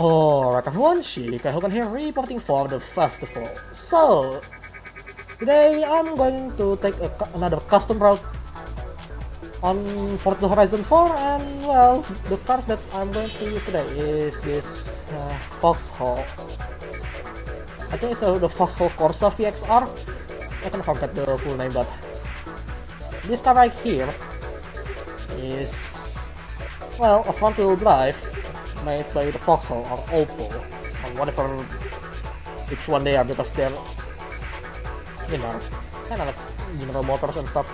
Alright everyone, Shika Hogan here, reporting for the festival. So, today I'm going to take another custom route on Forza Horizon 4, and well, the cars that I'm going to use today is this Vauxhall. I think it's the Vauxhall Corsa VXR. I can forget the full name, but this car right here is, well, a front-wheel drive made by the Vauxhall or Opel, or whatever which one they are, because they're, you know, kind of like General Motors and stuff.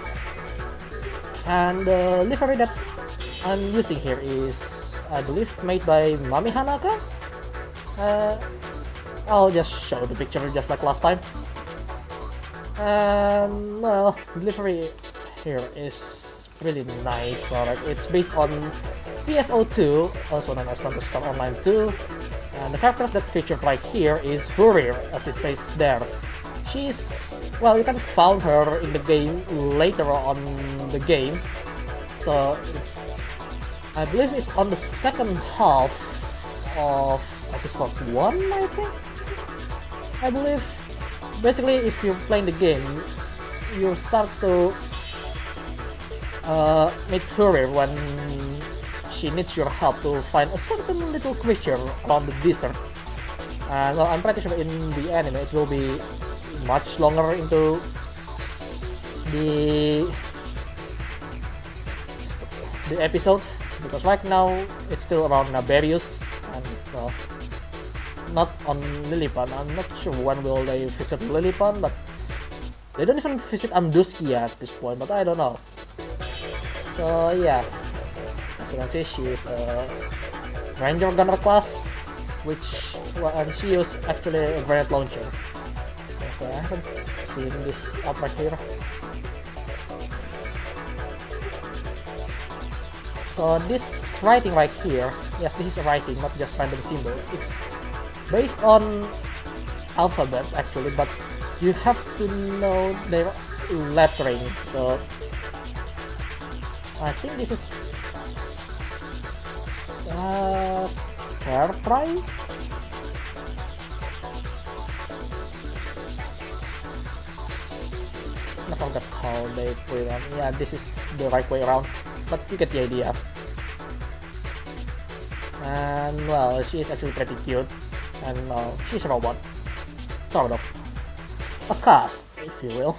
And the livery that I'm using here is, I believe, made by MimiHanaka. I'll just show the picture just like last time. And well, the livery here is really nice. Alright, it's based on PSO2, also known as Phantasy Star Online 2, and the characters that featured right here is Fourier, as it says there. She's, well, you can find her in the game later on the game, so it's, I believe it's on the second half of episode 1, I think? I believe, basically if you're playing the game, you start to meet Fourier when she needs your help to find a certain little creature around the desert. And well, I'm pretty sure in the anime it will be much longer into the episode, because right now it's still around Naberius and well, not on Lilipan. I'm not sure when will they visit Lilipan, but they don't even visit Anduski at this point, but I don't know. So yeah, as you can see, she is a Ranger Gunner class, which, well, and she uses actually a grenade launcher. Okay, I haven't seen this up right here. So this writing right here, yes, this is a writing, not just random symbol. It's based on alphabet actually, but you have to know their lettering. So I think this is fair price. I forgot how they put it on. Yeah, this is the right way around, but you get the idea. And well, she is actually pretty cute, and she's a robot, sort of a cast, if you will.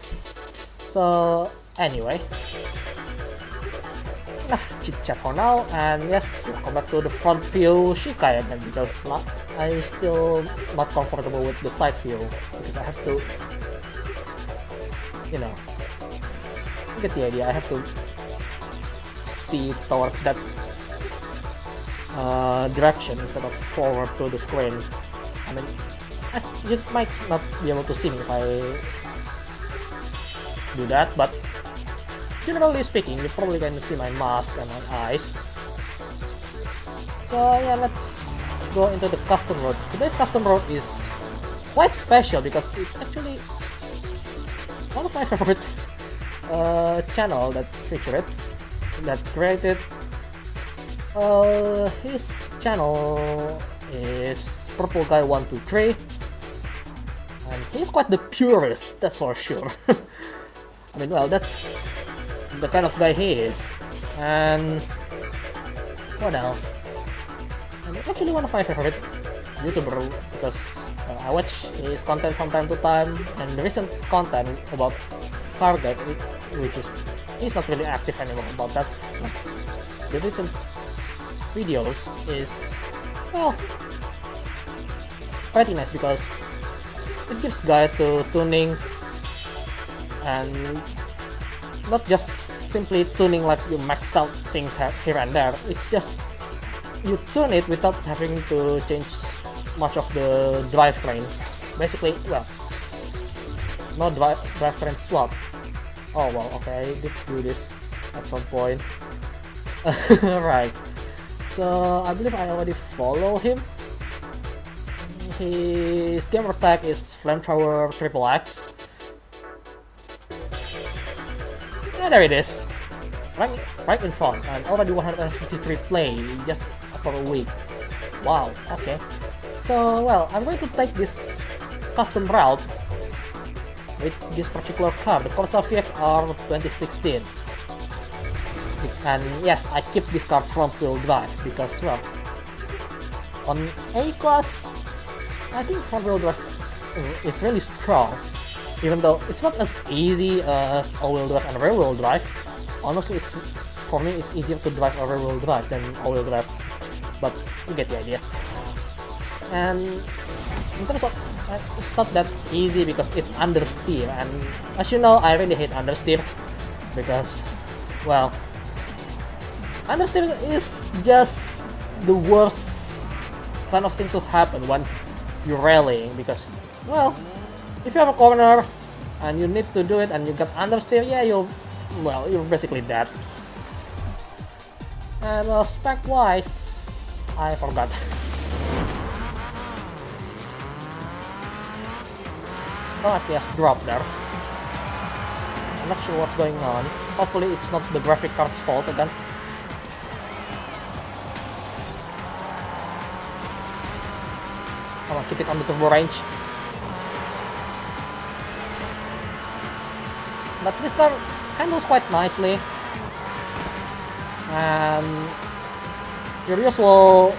So anyway, enough chit chat for now, and yes, we'll come back to the front view Shikai again, because I'm still not comfortable with the side view, because I have to, you know, you get the idea, I have to see toward that direction instead of forward to the screen. I mean, you might not be able to see me if I do that, but generally speaking, you're probably going to see my mask and my eyes. So yeah, let's go into the custom road. Today's custom road is quite special because it's actually one of my favorite channel that featured it, that created. His channel is Purple Guy 123, and he's quite the purist, that's for sure. I mean, well, that's the kind of guy he is. And what else? And actually one of my favorite YouTuber, because I watch his content from time to time, and the recent content about Target, which is, he's not really active anymore about that. The recent videos is, well, pretty nice because it gives guide to tuning, and not just simply tuning like you maxed out things here and there. It's just you tune it without having to change much of the drivetrain. Basically, well, no drivetrain swap. Oh well, okay, I did do this at some point. Right. So I believe I already follow him. His gamer tag is Flamethrower XXX. Yeah, there it is. Right in front, and already 153 play just for a week. Wow, okay. So, well, I'm going to take this custom route with this particular car, the Corsa VXR 2016. And yes, I keep this car front-wheel drive because, well, on A-Class, I think front-wheel drive is really strong. Even though it's not as easy as all-wheel drive and rear-wheel drive. Honestly, for me, it's easier to drive a rear-wheel drive than all-wheel drive. But you get the idea. And in terms of, it's not that easy because it's understeer. And as you know, I really hate understeer because, well, understeer is just the worst kind of thing to happen when you're rallying because, well, if you have a corner and you need to do it and you get understeer, yeah, you're basically dead. And well, spec-wise, I forgot. No FPS drop there. I'm not sure what's going on. Hopefully it's not the graphic card's fault again. Come on, keep it on the turbo range. But this car handles quite nicely. And your usual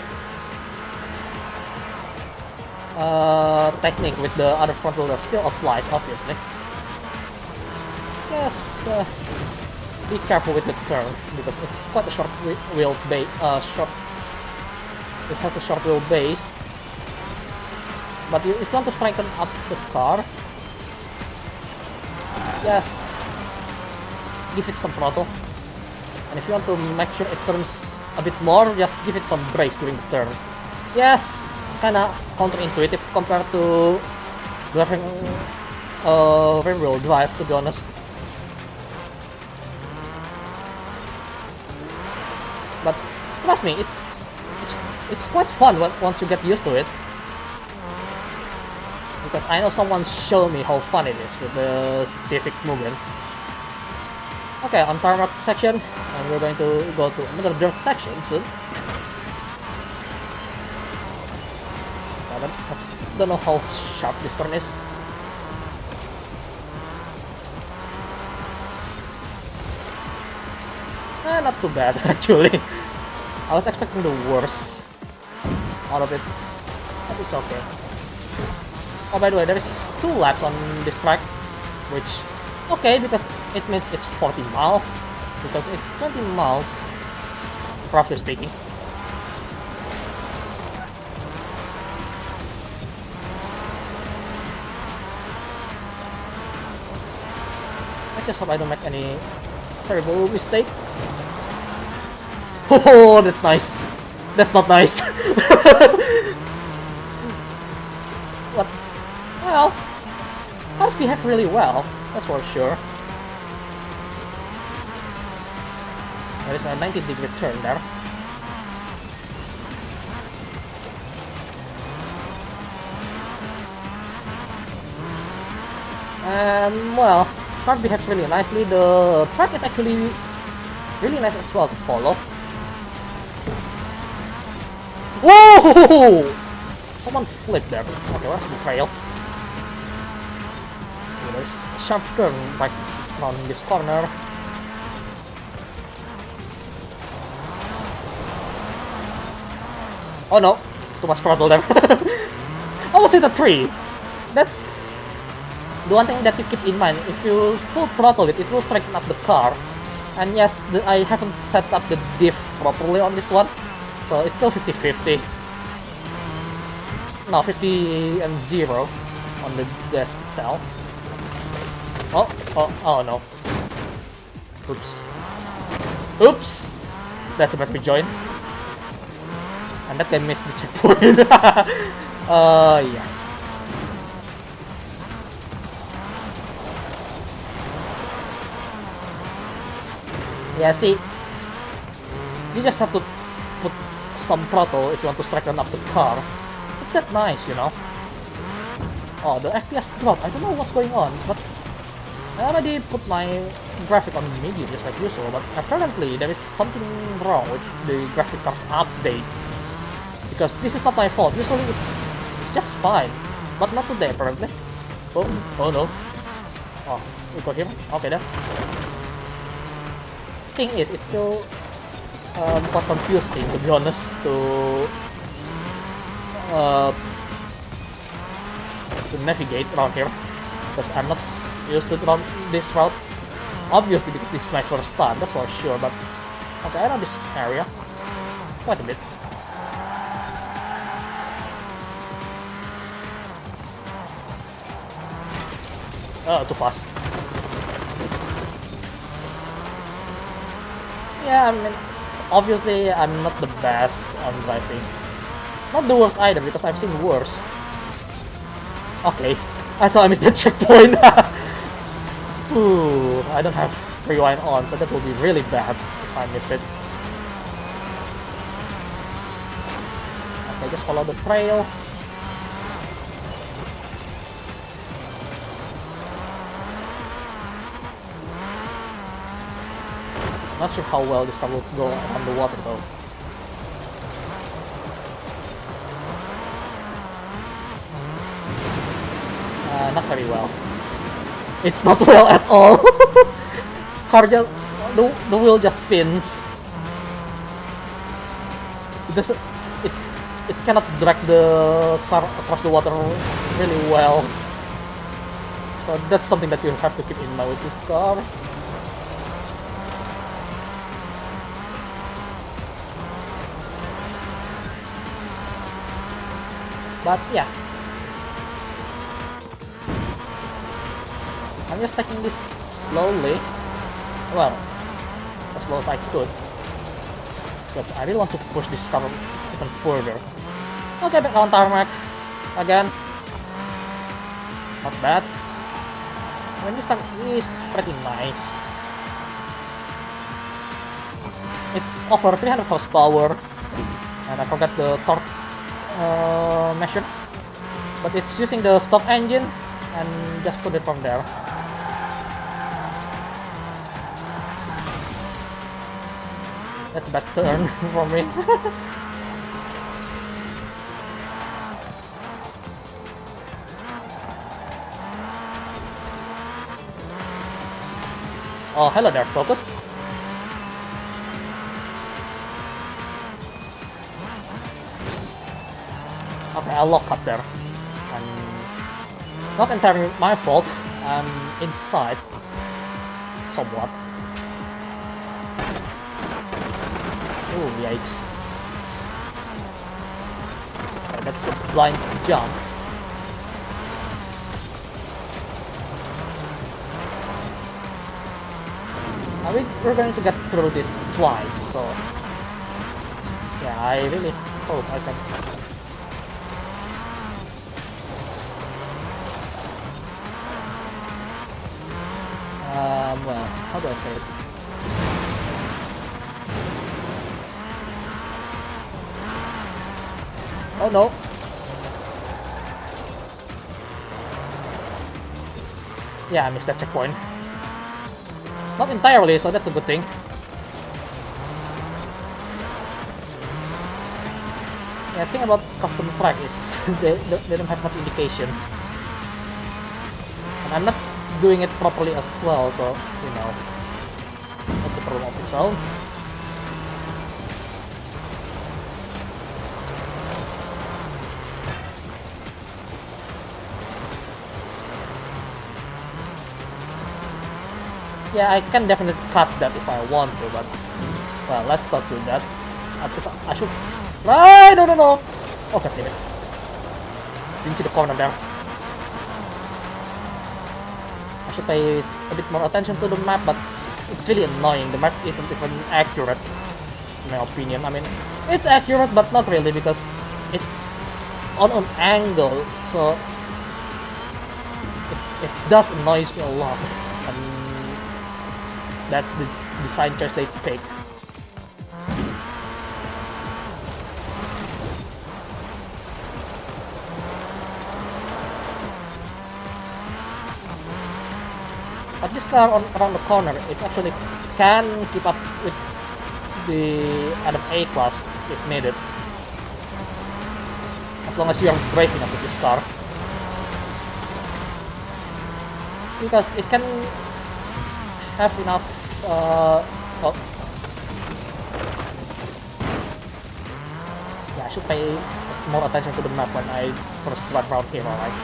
technique with the other front wheel drive still applies, obviously. Just be careful with the turn because it's quite a short wheel base. It has a short wheel base. But if you want to strengthen up the car, just give it some throttle. And if you want to make sure it turns a bit more, just give it some brakes during the turn. Yes, kinda counterintuitive compared to driving rear-wheel drive, to be honest. But trust me, it's quite fun once you get used to it. Because I know someone showed me how fun it is with the Civic Mugen. Okay, on tarmac section, and we're going to go to another dirt section soon. I don't know how sharp this turn is. Not too bad actually. I was expecting the worst out of it, but it's okay. Oh, by the way, there is 2 laps on this track, which, okay, because it means it's 40 miles, because it's 20 miles, roughly speaking. I just hope I don't make any terrible mistake. Oh, that's nice. That's not nice. What? Well, cars behave really well, that's for sure. There is a 90-degree turn there. Well, car behaves really nicely. The track is actually really nice as well to follow. Whoa! Someone flipped there. Okay, where's the trail? There's a sharp turn right on this corner. Oh no, too much throttle there. I was hit a tree. That's the one thing that you keep in mind. If you full throttle it, it will straighten up the car. And yes, I haven't set up the diff properly on this one, so it's still 50-50. No, 50 and 0 on the cell. Oh no. Oops. Oops! That's a bad rejoin. And that guy missed the checkpoint. Yeah. Yeah, see, you just have to put some throttle if you want to straighten up the car. It's that nice, you know. Oh, the FPS dropped. I don't know what's going on, but I already put my graphic on medium just like usual, but apparently there is something wrong with the graphic card update. because this is not my fault. Usually it's just fine, but not today apparently. Oh no. Oh, we got him. Okay then. Thing is, it's still quite confusing to be honest to navigate around here, because I'm not used to run this route. Obviously, because this is my first time, that's for sure. But okay, I know this area quite a bit. Too fast. Yeah, I mean, obviously I'm not the best on driving. Not the worst either, because I've seen worse. Okay, I thought I missed the checkpoint. Ooh, I don't have rewind on, so that will be really bad if I missed it. Okay, just follow the trail. Not sure how well this car will go on the water though. Not very well. It's not well at all. Car just, the wheel just spins. It doesn't. It cannot drag the car across the water really well. So that's something that you have to keep in mind with this car. But yeah, I'm just taking this slowly, well, as slow as I could, because I really want to push this car even further. Okay, back on tarmac again. Not bad. I mean, this car is pretty nice. It's over 300 horsepower, and I forgot the torque measure, but it's using the stock engine and just put it from there. That's a bad turn for me. Oh, hello there, focus. Okay, I lock up there. And not entirely my fault. I'm inside somewhat. Oh, yikes. Okay, that's a blind jump. We're going to get through this twice, so yeah, I really hope I can. Well, how do I say it? Oh no! Yeah, I missed that checkpoint. Not entirely, so that's a good thing. Yeah, the thing about custom track is they don't have much indication. And I'm not doing it properly as well, so, you know, that's the problem of its own. Yeah, I can definitely cut that if I want to, but well, let's not do that. At least I should. Right? No. Oh, god damn it! Didn't see the corner there. I should pay a bit more attention to the map, but it's really annoying. The map isn't even accurate, in my opinion. I mean, it's accurate, but not really, because it's on an angle, so it does annoy me a lot. And that's the design choice they pick. But this car around the corner, it actually can keep up with the Adam A class if needed. as long as you're brave enough with this car. Because it can have enough, oh. Yeah, I should pay more attention to the map when I first drive around here, alright?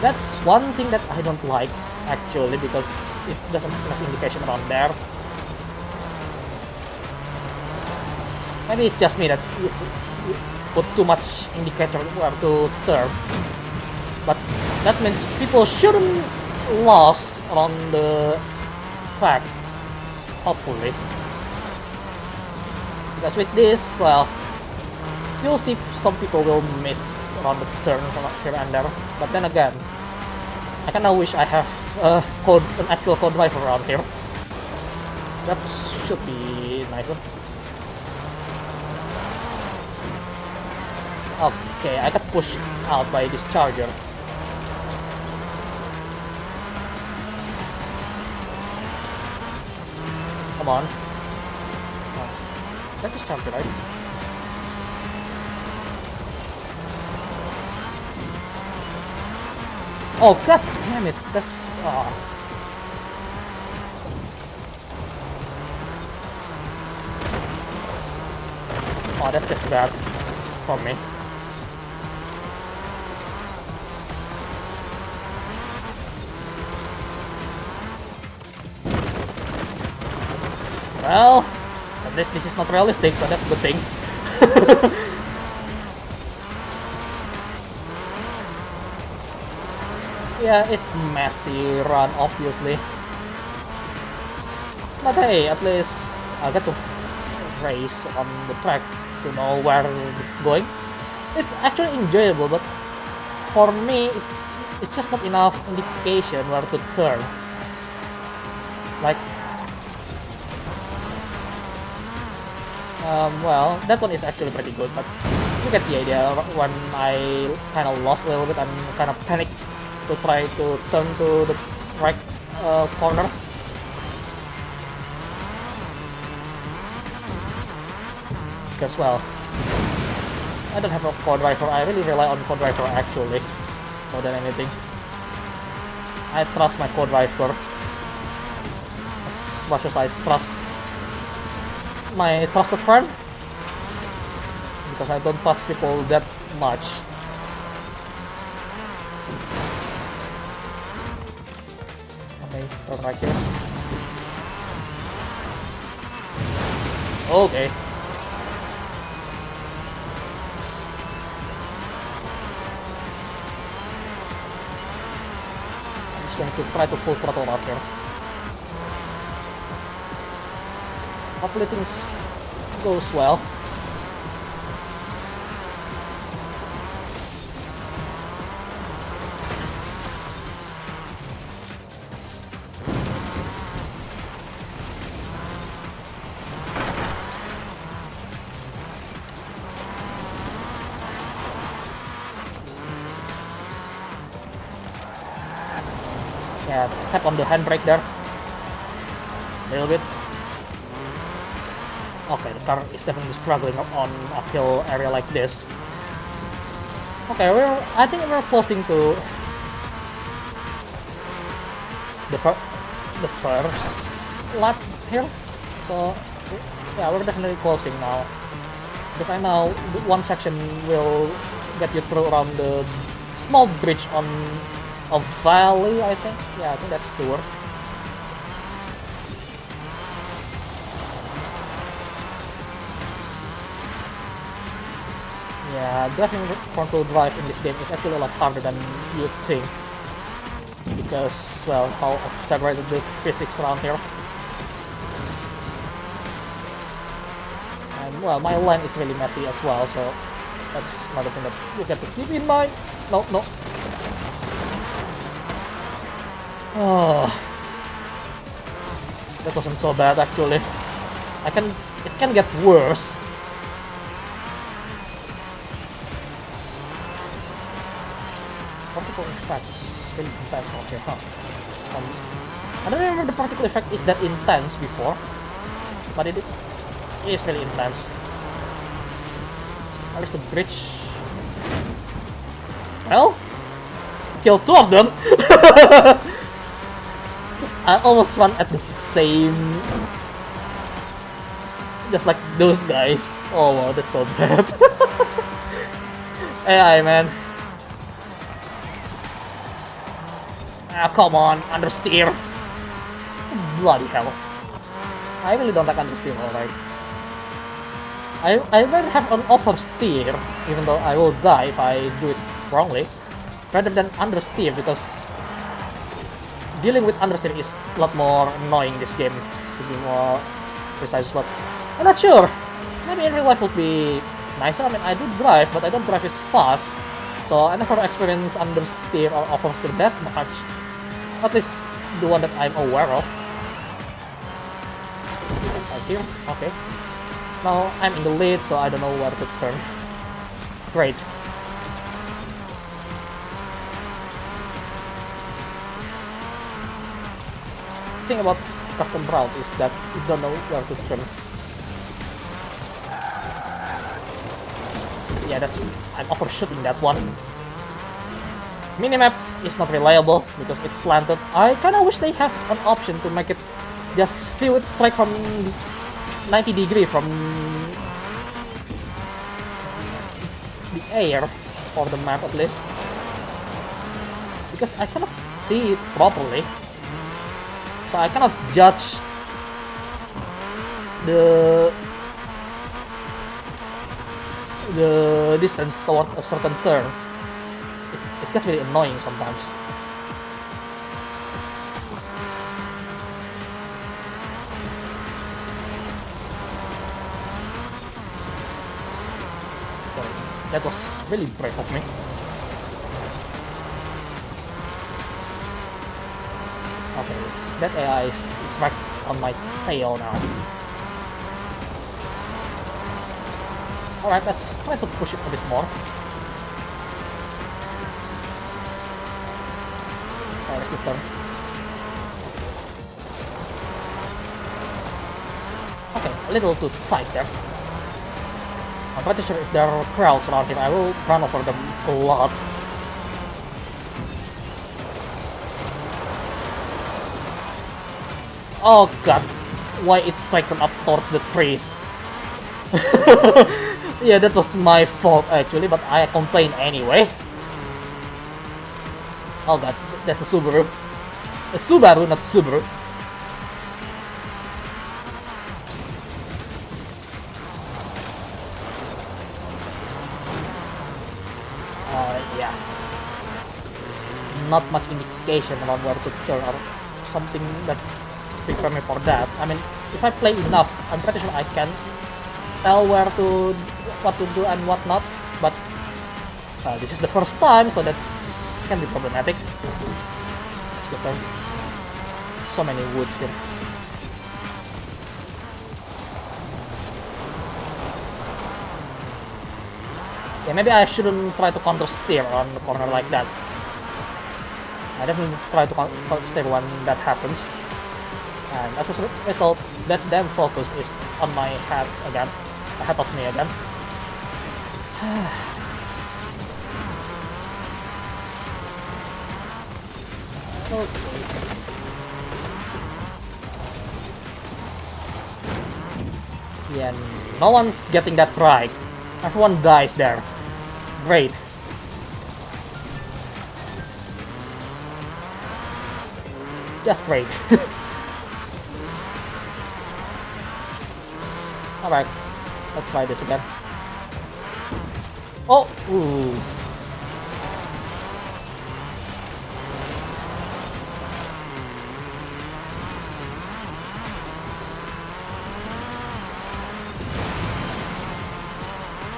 That's one thing that I don't like, actually, because it doesn't have enough indication around there. Maybe it's just me that you put too much indicator where to turn. But that means people shouldn't lose on the track, hopefully. Because with this, well, you'll see some people will miss around the turn here and there. But then again, I kinda wish I have an actual co-driver around here. That should be nicer. Okay, I got pushed out by this charger. Come on. Oh, that is charger, right? Oh, god damn it, that's... Oh, that's just bad from me. Well, at least this is not realistic, so that's a good thing. Yeah, it's messy run, obviously. But hey, at least I get to race on the track to know where this is going. It's actually enjoyable, but for me, it's just not enough indication where to turn. Like, well, that one is actually pretty good, but you get the idea. When I kind of lost a little bit and kind of panicked to try to turn to the right corner. Because, well, I don't have a co-driver. I really rely on co-driver actually, more than anything. I trust my co-driver as much as I trust my trusted friend, because I don't trust people that much. Okay, turn right here. Okay. I'm just going to try to full throttle out here. Hopefully things goes well. Yeah, tap on the handbrake there. A little bit. Okay, the car is definitely struggling on an uphill area like this. Okay, I think we're closing to the first lap here. So yeah, we're definitely closing now. Because I know one section will get you through around the small bridge on a valley, I think. Yeah, I think that's the word. Yeah, driving front-wheel drive in this game is actually a lot harder than you'd think. Because, well, how accelerated the physics around here. And, well, my lane is really messy as well, so that's another thing that you have to keep in mind. No. Oh, that wasn't so bad actually. It can get worse. Particle effect is really intense. Okay, huh? I don't remember the particle effect is that intense before, but it is really intense. Where's the bridge? Well, killed 2 of them. I almost run at the same, just like those guys. Oh wow, that's so bad. AI, man. Ah, come on, understeer. Bloody hell. I really don't like understeer, alright. I rather have an oversteer, even though I will die if I do it wrongly, rather than understeer, because dealing with understeer is a lot more annoying in this game, to be more precise, but I'm not sure. Maybe in real life would be nicer. I mean, I do drive, but I don't drive it fast, so I never experience understeer or oversteer that much. At least the one that I'm aware of. Right here, okay. Now I'm in the lead, so I don't know where to turn. Great. The thing about custom route is that you don't know where to turn. Yeah, I'm overshooting that one. Minimap is not reliable because it's slanted. I kinda wish they have an option to make it just fluid strike from 90 degrees from the air, for the map at least. Because I cannot see it properly. So I cannot judge the distance toward a certain turn. It gets really annoying sometimes. That was really brave of me. Okay, that AI is right on my tail now. Alright, let's try to push it a bit more. Where's the turn? Okay, a little too tight there. I'm pretty sure if there are crowds around here, I will run over them a lot. Oh god, why it's striking up towards the trees? Yeah, that was my fault actually, but I complain anyway. Oh god, that's a Subaru. A Subaru, not Subaru. Yeah. Not much indication about where to turn or something that's prepare me for that. I mean, if I play enough, I'm pretty sure I can tell what to do and what not. But this is the first time, so that's can be problematic. So many woods here. Yeah, maybe I shouldn't try to counter steer on the corner like that. I definitely try to counter steer when that happens. And as a result, that damn focus is on my head again. Ahead of me again. Okay. Yeah, no one's getting that right. Everyone dies there. Great. Just great. Alright, let's try this again. Oh! Ooh.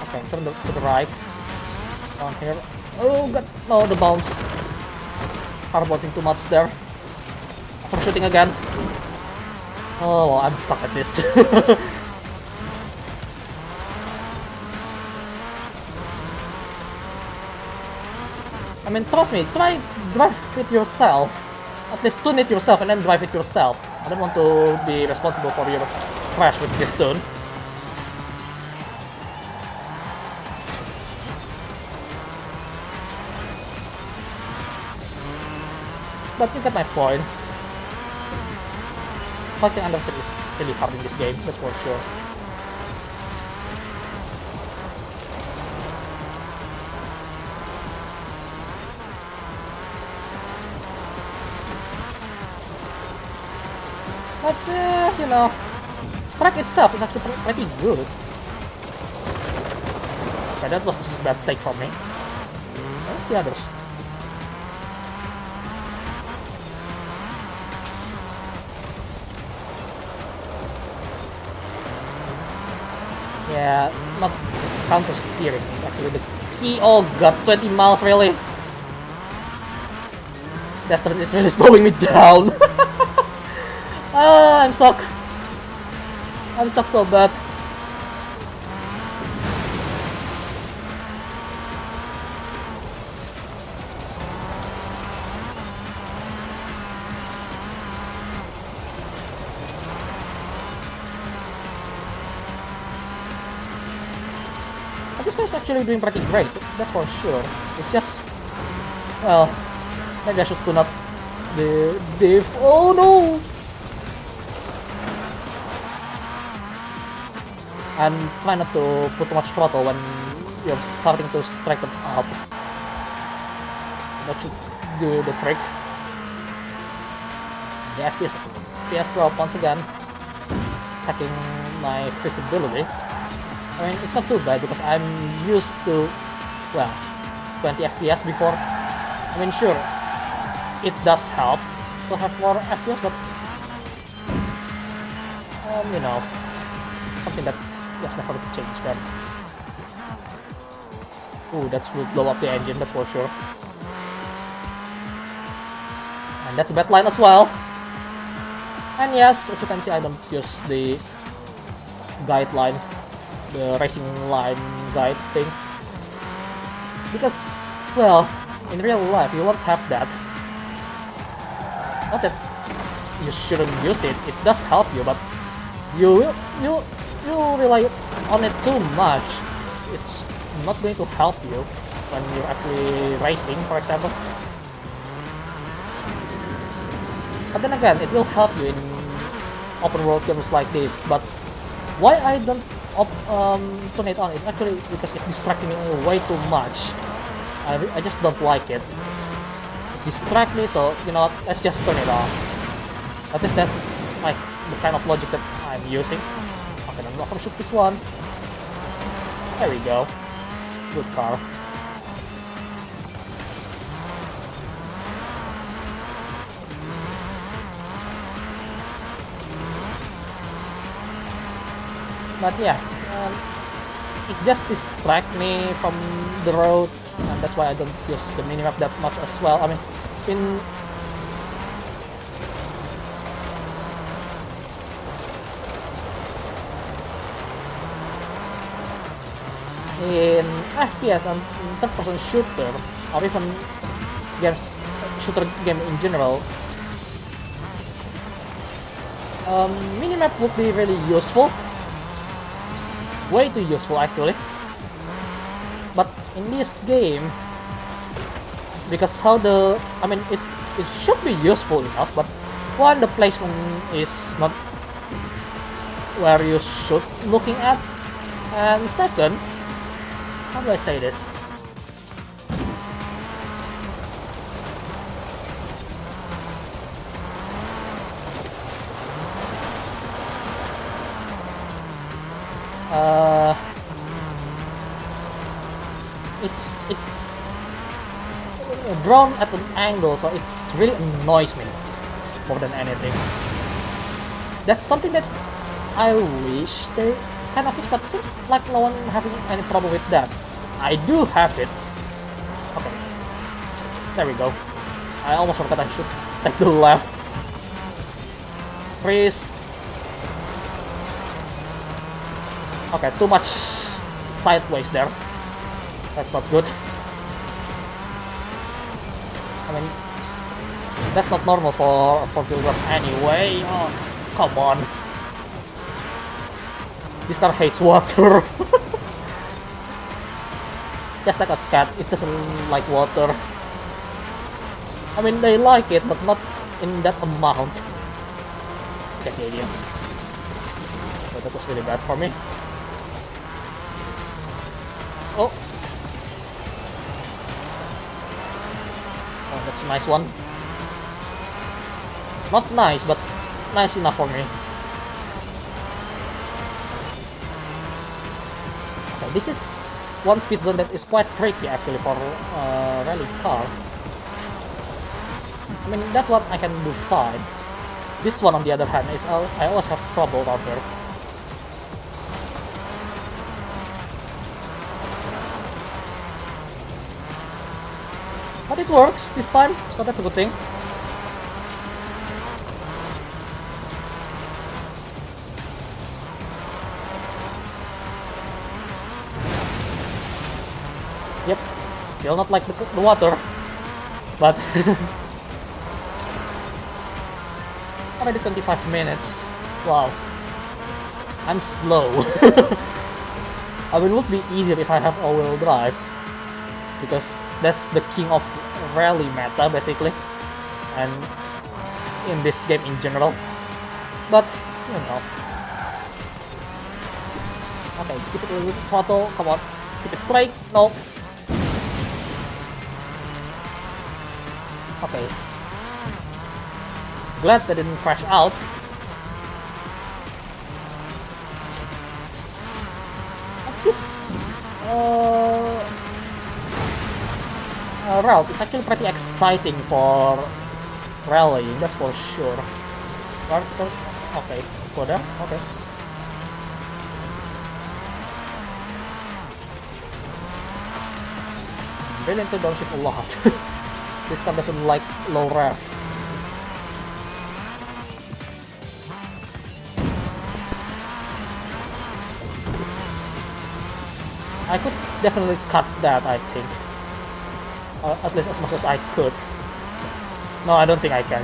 Okay, turn to the right. On here. Oh god, no, the bounce. Hardbouncing too much there. For shooting again. Oh, I'm stuck at this. I mean, trust me, drive it yourself. At least tune it yourself and then drive it yourself. I don't want to be responsible for your crash with this tune. But you get my point. Fighting understate is really hard in this game, that's for sure. But, you know, track itself is actually pretty good. Okay, that was just a bad take from me. Where's the others? Yeah, not counter steering is actually the key. Oh god, 20 miles really? That turn is really slowing me down. I'm stuck. I'm stuck so bad. But this guy's actually doing pretty great, that's for sure. It's just, well, maybe I should tune up the diff. Oh no! And try not to put too much throttle when you're starting to strike them up. That should do the trick. The FPS drop once again, attacking my visibility. I mean, it's not too bad because I'm used to, well, 20 FPS before. I mean, sure, it does help to have more FPS, but, you know, something that just never change that. Ooh, that will blow up the engine, that's for sure. And that's a bad line as well. And yes, as you can see, I don't use the guideline, the racing line guide thing, because, well, in real life you won't have that. Not that you shouldn't use it, it does help you, but you rely on it too much. It's not going to help you when you're actually racing, for example. But then again, it will help you in open world games like this. But why I don't turn it on? It's actually because it's distracting me way too much. I just don't like it. Distract me, so you know what, let's just turn it off. At least that's like the kind of logic that I'm using. Okay, I'm not gonna shoot this one. There we go. Good car. But yeah, it just distracts me from the road, and that's why I don't use the minimap that much as well. I mean, in FPS and third-person shooter, or even shooter game in general, minimap would be really useful. Way too useful actually. But in this game, because it should be useful enough, but one, the placement is not where you should looking at, and second, how do I say this? It's drawn at an angle, so it's really annoys me more than anything. That's something that I wish they kind of fix, but seems like no one having any problem with that. I do have it. Okay, there we go. I almost forgot I should take the left. Freeze. Okay, too much sideways there. That's not good. I mean, that's not normal for Fourier anyway. Oh, come on. This car hates water. Just like a cat, it doesn't like water. I mean, they like it, but not in that amount. Check the idiot. So that was really bad for me. Oh. Oh, that's a nice one. Not nice, but nice enough for me. Okay, this is one speed zone that is quite tricky actually for rally car. I mean, that one I can do fine. This one on the other hand is I always have trouble out there. But it works this time, so that's a good thing. Yep, still not like the water, but already 25 minutes. Wow, I'm slow. I mean, it would be easier if I have all-wheel drive, because that's the king of rally meta basically, and in this game in general. But you know, okay, give it a little throttle. Come on, keep it straight. No. Okay. Glad that didn't crash out. This route is actually pretty exciting for rallying, that's for sure. Okay, go there. Okay. Really into downshift a lot. This car doesn't like low rev. I could definitely cut that, I think. At least as much as I could. No, I don't think I can.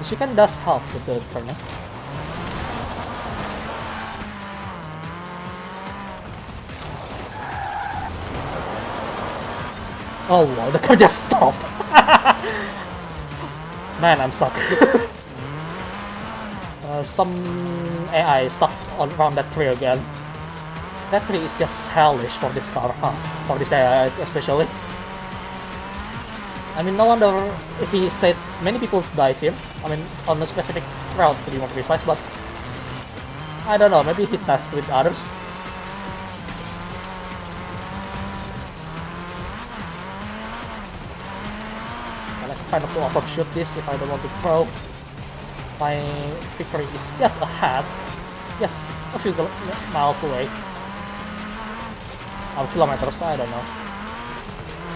She can dash half with the turn. Oh wow, the car just stopped. Man, I'm stuck. Some AI stuck around that tree again. That tree is just hellish for this car, huh? For this AI especially. I mean, no wonder he said many people died here. I mean, on a specific route to be more precise, but I don't know, maybe he tested with others. Okay, let's try not to overshoot this if I don't want to throw. My victory is just ahead, just a few miles away. Or kilometers, I don't know.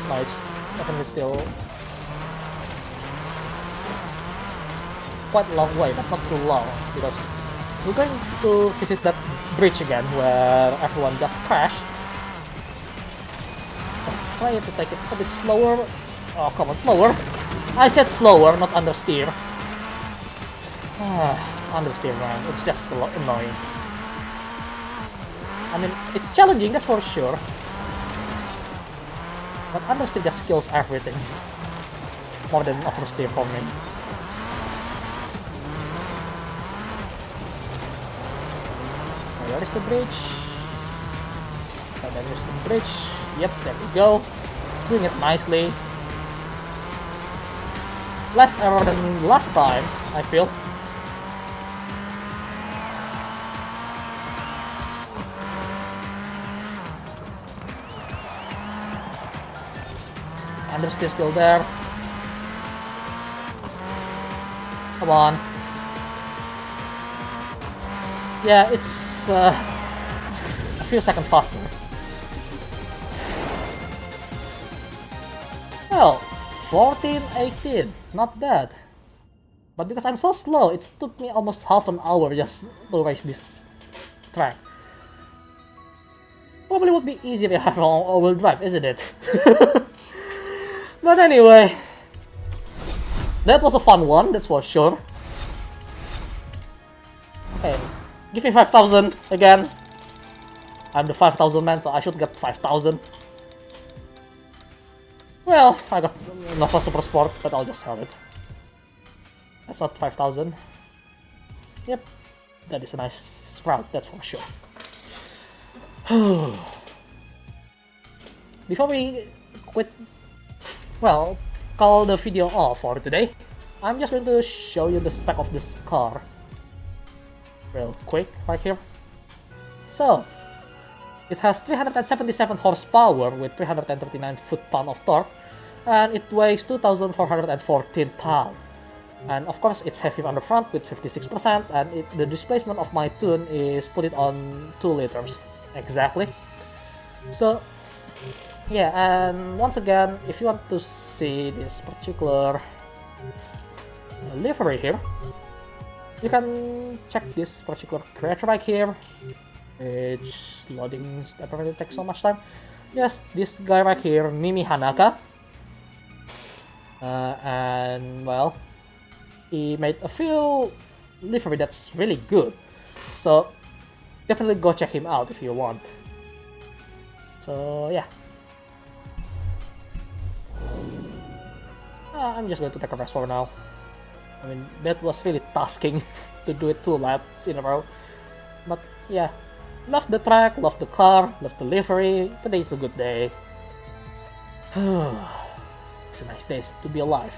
No, it's definitely still quite a long way, but not too long, because we're going to visit that bridge again where everyone just crashed. So try to take it a bit slower. Oh, come on, slower. I said slower, not understeer. Understeer, man, it's just annoying. I mean, it's challenging, that's for sure. But understeer just kills everything. More than oversteer for me. Where is the bridge? Okay, there is the bridge. Yep, there we go. Doing it nicely. Less error than last time, I feel. And they're still there. Come on. Yeah, it's a few seconds faster. Well, 14:18, not bad. But because I'm so slow, it took me almost half an hour just to race this track. Probably would be easier if I have all-wheel drive, isn't it? But anyway, that was a fun one, that's for sure. Okay, give me 5,000 again. I'm the 5,000 man, so I should get 5,000. Well, I got enough for Super Sport, but I'll just sell it. That's not 5,000. Yep, that is a nice route, that's for sure. Before we quit, well, call the video off for today, I'm just going to show you the spec of this car real quick right here. So, it has 377 horsepower with 339 foot-pound of torque, and it weighs 2,414 pounds. And of course, it's heavy on the front with 56%, and the displacement of my tune is put it on 2 liters exactly. So, yeah, and once again, if you want to see this particular livery here, you can check this particular creator right here, which loading definitely takes so much time. Yes, this guy right here, MimiHanaka, and well, he made a few livery that's really good, so definitely go check him out if you want. So yeah, I'm just going to take a rest for now. I mean, that was really tasking to do it 2 laps in a row, but yeah, love the track, love the car, love the livery. Today's a good day. It's a nice day to be alive.